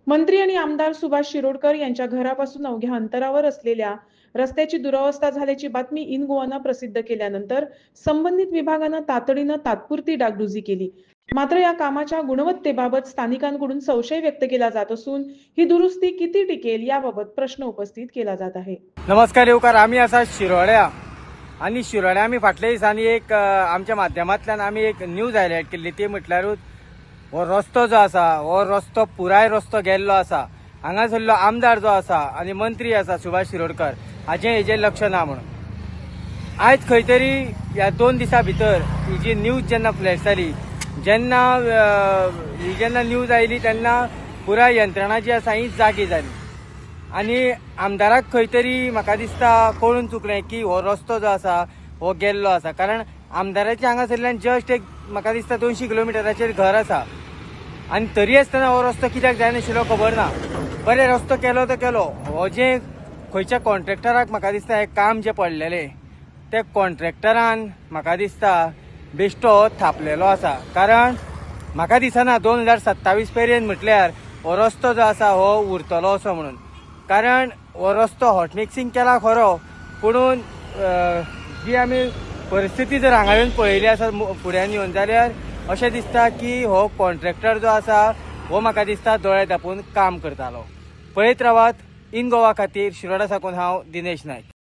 मंत्री आणि आमदार सुभाष शिरोडकर यांच्या घरापासून अवघ्या अंतरावर असलेल्या रस्त्याची दुरवस्था झाल्याची बातमी इन गोवानं प्रसिद्ध केल्यानंतर संबंधित विभागानं तातडीनं तात्पुरती डागडुजी केली। मात्र या कामाच्या गुणवत्तेबाबत स्थानिकांकडून संशय व्यक्त केला जात असून ही दुरुस्ती किती टिकेल याबाबत प्रश्न उपस्थित केला जात आहे। नमस्कार येवकार, आम्ही असा शिरोड्या आणि शिरोड्या आम्ही फाटल्या दिसांनी एक आमच्या माध्यमांतल्यान आम्ही एक न्यूज हायलायट केल्ली, ती म्हटल्यारूच हो रस्तो जो आसा हो रस्तो पुराय रस्तो गेल्लो आसा। हांगासरलो आमदार जो आसा आणि मंत्री आसा सुभाष शिरोडकर हेजे लक्ष ना म्हणून आयज खंय तरी ह्या 2 दिसां भितर ही जी न्यूज जेन्ना फ्लॅश जाली, जेन्ना न्यूज आयली तेन्ना पुराय यंत्रणा जी आसा ही जागी जाली आणि आमदाराक खंय तरी म्हाका दिसता कळून चुकलें की हो रस्तो जो आसा हो गेल्लो आसा। कारण आमदाराचे हांगासरल्यान जस्ट एक म्हाका दिसता 200 किलोमिटराचेर घर आसा आणि तरी आसतना हो रस्तो कित्याक जायनाशिल्लो खबर ना। बरें, रस्तो केलो तो केलो, हो जे खंयच्या कॉन्ट्रॅक्टराक म्हाका दिसता हे काम जे पडलेले ते कॉन्ट्रॅक्टरान म्हाका दिसता बेश्टो थापलेलो आसा। कारण म्हाका दिसना 2027 पर्यंत म्हटल्यार हो रस्तो जो आसा हो उरतलो असो म्हणून। कारण हो रस्तो हॉट मिक्सिंग केला खरो, पुणून जी आमी परिस्थिती जर हांगा येवन पळयली आसा फुड्यान येवन, जाल्यार अशें दिसता की हो कॉन्ट्रॅक्टर जो आसा हो म्हाका दिसता दोळे धापून काम करतालो। पळयत रावात इन गोवा खातीर शिरोडा साकून हांव दिनेश नायक।